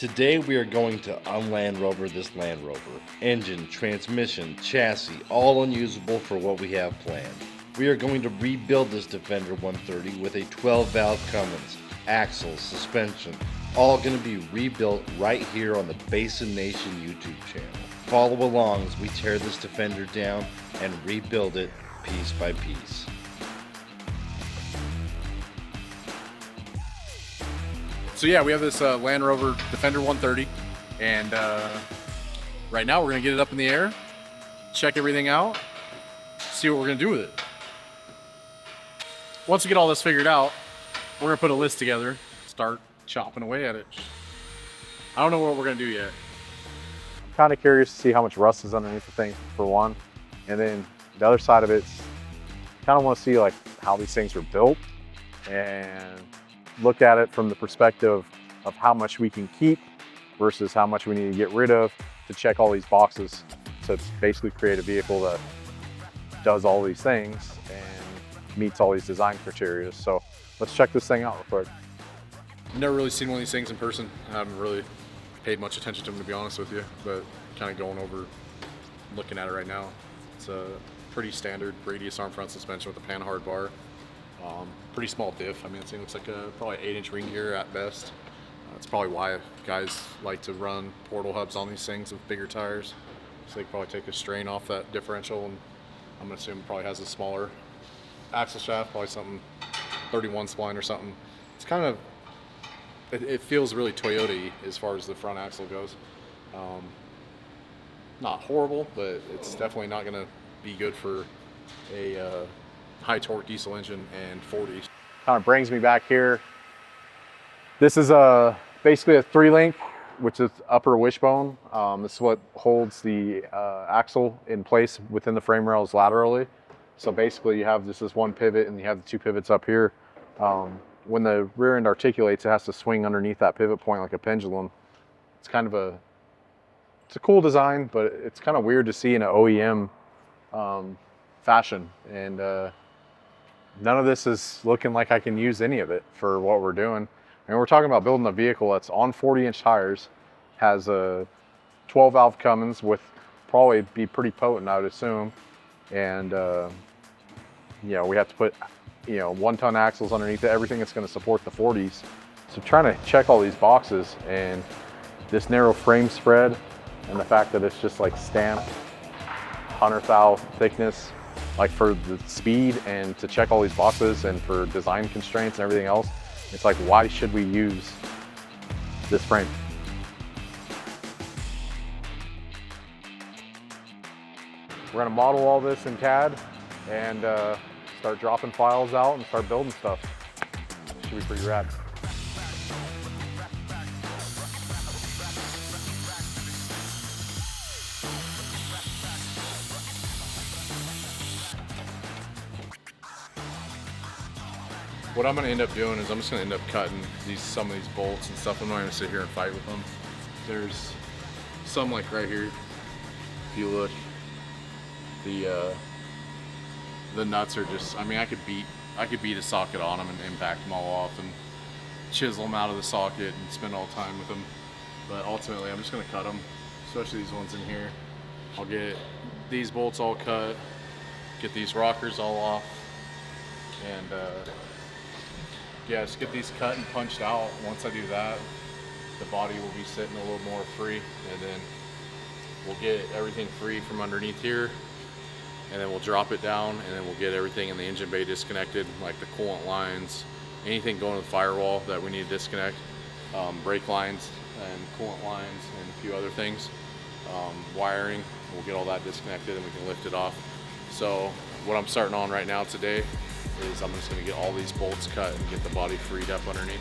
Today we are going to unland rover this Land Rover. Engine, transmission, chassis, all unusable for what we have planned. We are going to rebuild this Defender 130 with a 12 valve Cummins, axles, suspension, all going to be rebuilt right here on the Basin Nation YouTube channel. Follow along as we tear this Defender down and rebuild it piece by piece. So yeah, we have this Land Rover Defender 130, and right now we're gonna get it up in the air, check everything out, see what we're gonna do with it. Once we get all this figured out, we're gonna put a list together, start chopping away at it. I don't know what we're gonna do yet. I'm kind of curious to see how much rust is underneath the thing, for one, and then the other side of it's kind of want to see like how these things were built and look at it from the perspective of how much we can keep versus how much we need to get rid of to check all these boxes to basically create a vehicle that does all these things and meets all these design criteria. So let's check this thing out real quick. I've never really seen one of these things in person. I haven't really paid much attention to them, to be honest with you, but kind of going over, looking at it right now. It's a pretty standard radius arm front suspension with a panhard bar. Pretty small diff. I mean, this thing looks like a probably 8-inch ring gear at best. That's probably why guys like to run portal hubs on these things with bigger tires. So they can probably take a strain off that differential, and I'm gonna assume it probably has a smaller axle shaft, probably something 31 spline or something. It's kind of, it feels really Toyota-y as far as the front axle goes. Not horrible, but it's definitely not gonna be good for a high torque diesel engine and 40s. Kind of brings me back here. This is basically a 3-link, which is upper wishbone. This is what holds the axle in place within the frame rails laterally. So basically you have this one pivot and you have the 2 pivots up here. When the rear end articulates, it has to swing underneath that pivot point like a pendulum. It's kind of it's a cool design, but it's kind of weird to see in an OEM fashion. And none of this is looking like I can use any of it for what we're doing. And we're talking about building a vehicle that's on 40-inch tires, has a 12 valve Cummins with probably be pretty potent, I would assume. And you know, we have to put 1-ton axles underneath it, everything that's going to support the 40s. So trying to check all these boxes, and this narrow frame spread and the fact that it's just like stamped 100 thou thickness, like for the speed and to check all these boxes and for design constraints and everything else, it's like, why should we use this frame? We're gonna model all this in CAD and start dropping files out and start building stuff. Should be pretty rad. What I'm gonna end up doing is I'm just gonna end up cutting some of these bolts and stuff. I'm not gonna sit here and fight with them. There's some like right here. If you look, the nuts are just, I mean, I could beat a socket on them and impact them all off and chisel them out of the socket and spend all time with them. But ultimately, I'm just gonna cut them, especially these ones in here. I'll get these bolts all cut, get these rockers all off, and yeah, just get these cut and punched out. Once I do that, the body will be sitting a little more free, and then we'll get everything free from underneath here, and then we'll drop it down, and then we'll get everything in the engine bay disconnected, like the coolant lines, anything going to the firewall that we need to disconnect, brake lines and coolant lines and a few other things. Wiring, we'll get all that disconnected and we can lift it off. So what I'm starting on right now today is I'm just gonna get all these bolts cut and get the body freed up underneath.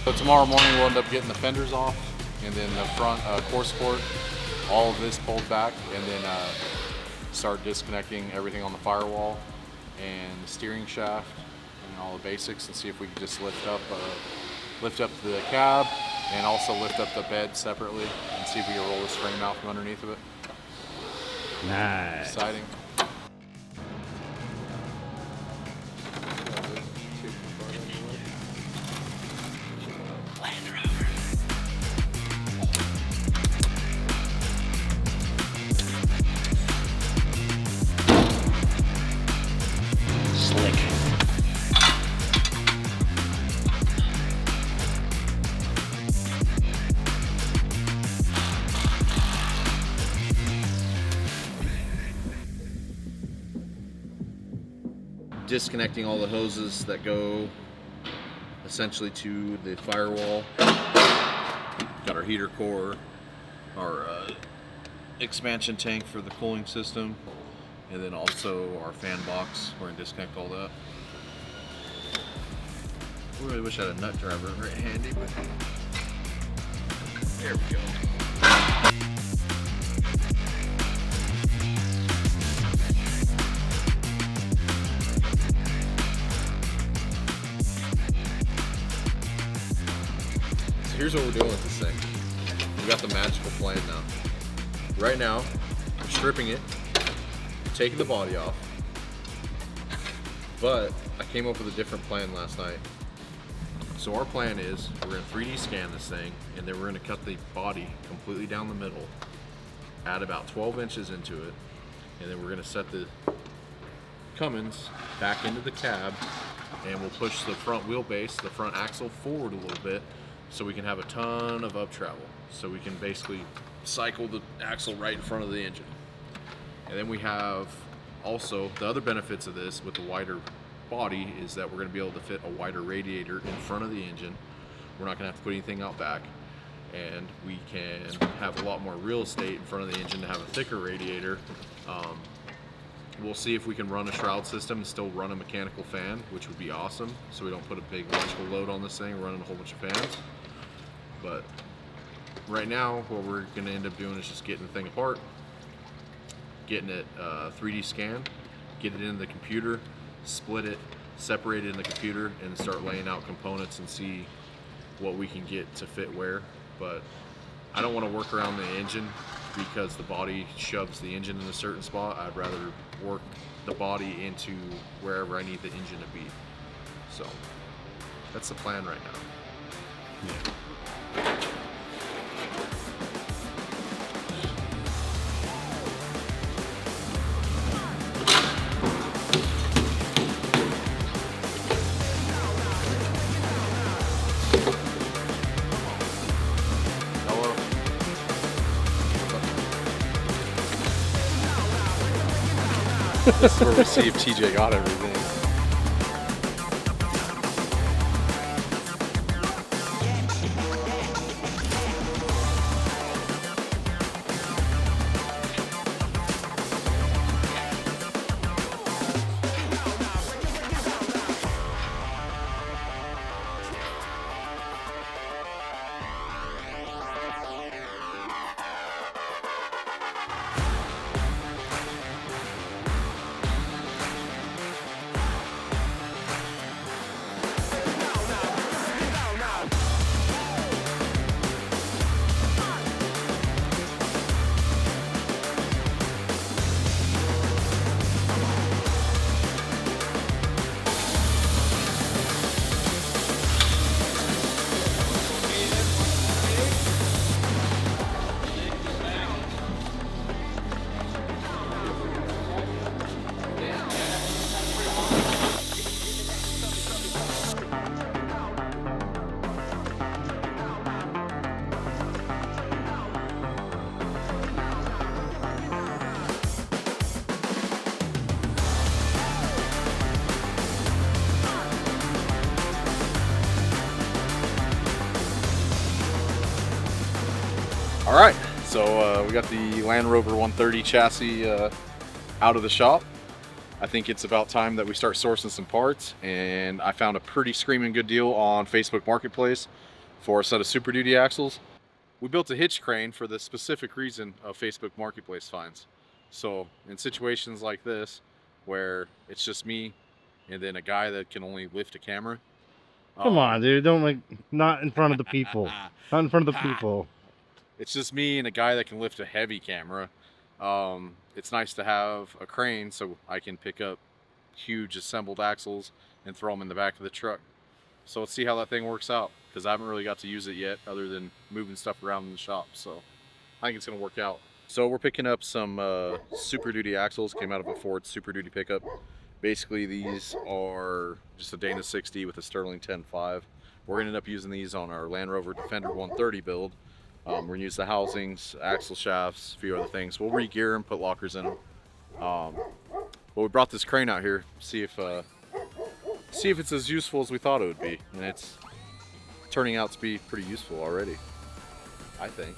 So tomorrow morning we'll end up getting the fenders off. and then the front core support, all of this pulled back, and then start disconnecting everything on the firewall and the steering shaft and all the basics, and see if we can just lift up the cab and also lift up the bed separately and see if we can roll this frame out from underneath of it. Nice. Exciting. Slick. Disconnecting all the hoses that go essentially to the firewall. Got our heater core, our expansion tank for the cooling system, and then also our fan box. We're gonna disconnect all that. I really wish I had a nut driver right handy, but there we go. Here's what we're doing with this thing. We got the magical plan now. Right now, we're stripping it, taking the body off, but I came up with a different plan last night. So our plan is, we're gonna 3D scan this thing, and then we're gonna cut the body completely down the middle, add about 12 inches into it, and then we're gonna set the Cummins back into the cab, and we'll push the front wheelbase, the front axle forward a little bit, so we can have a ton of up travel. So we can basically cycle the axle right in front of the engine. And then we have also the other benefits of this with the wider body is that we're going to be able to fit a wider radiator in front of the engine. We're not going to have to put anything out back, and we can have a lot more real estate in front of the engine to have a thicker radiator. We'll see if we can run a shroud system and still run a mechanical fan, which would be awesome, so we don't put a big electrical load on this thing, running a whole bunch of fans. But right now, what we're going to end up doing is just getting the thing apart, getting it 3D scanned, get it into the computer, split it, separate it in the computer, and start laying out components and see what we can get to fit where. But I don't want to work around the engine because the body shoves the engine in a certain spot. I'd rather work the body into wherever I need the engine to be. So that's the plan right now. Yeah. This is where we see if TJ got everything. All right, so we got the Land Rover 130 chassis out of the shop. I think it's about time that we start sourcing some parts, and I found a pretty screaming good deal on Facebook Marketplace for a set of Super Duty axles. we built a hitch crane for the specific reason of Facebook Marketplace finds. So in situations like this, where it's just me and then a guy that can only lift a camera. Come on, dude. Don't like, not in front of the people. Not in front of the people. It's just me and a guy that can lift a heavy camera. It's nice to have a crane so I can pick up huge assembled axles and throw them in the back of the truck. So let's see how that thing works out, because I haven't really got to use it yet other than moving stuff around in the shop. So I think it's gonna work out. So we're picking up some Super Duty axles, came out of a Ford Super Duty pickup. Basically these are just a Dana 60 with a Sterling 10.5. We're gonna end up using these on our Land Rover Defender 130 build. We're gonna use the housings, axle shafts, a few other things. We'll re-gear them, put lockers in them. But we brought this crane out here, see if it's as useful as we thought it would be, and it's turning out to be pretty useful already, I think.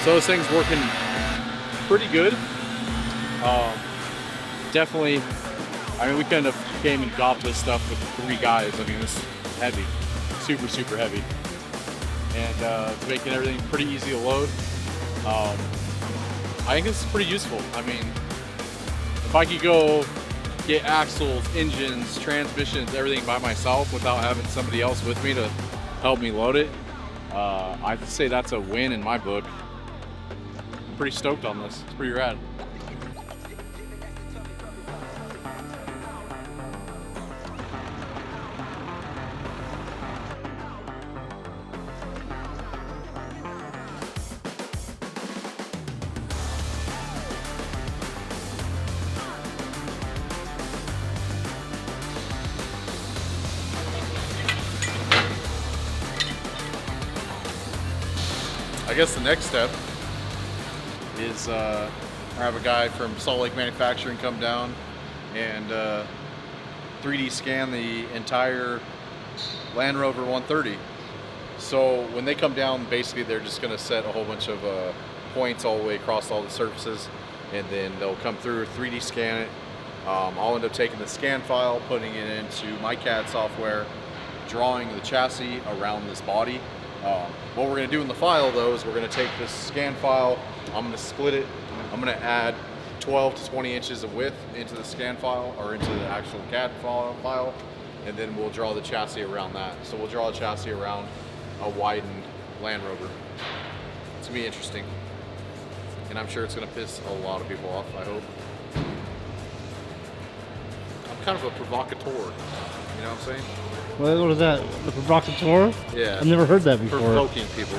So this thing's working pretty good. Definitely, I mean, we couldn't have came and got this stuff with 3 guys. I mean, this is heavy, super, super heavy. And it's making everything pretty easy to load. I think it's pretty useful. I mean, if I could go get axles, engines, transmissions, everything by myself without having somebody else with me to help me load it, I'd say that's a win in my book. I'm pretty stoked on this. It's pretty rad. I guess the next step is I have a guy from Salt Lake Manufacturing come down and 3D scan the entire Land Rover 130. So when they come down, basically they're just going to set a whole bunch of points all the way across all the surfaces, and then they'll come through, 3D scan it. I'll end up taking the scan file, putting it into my CAD software, drawing the chassis around this body. What we're going to do in the file though is we're going to take this scan file, I'm going to split it, I'm going to add 12 to 20 inches of width into the scan file, or into the actual CAD file, and then we'll draw the chassis around that. So we'll draw a chassis around a widened Land Rover. It's going to be interesting, and I'm sure it's going to piss a lot of people off, I hope. I'm kind of a provocateur, you know what I'm saying? What is that? The provocateur? Yeah. I've never heard that before. Provoking people.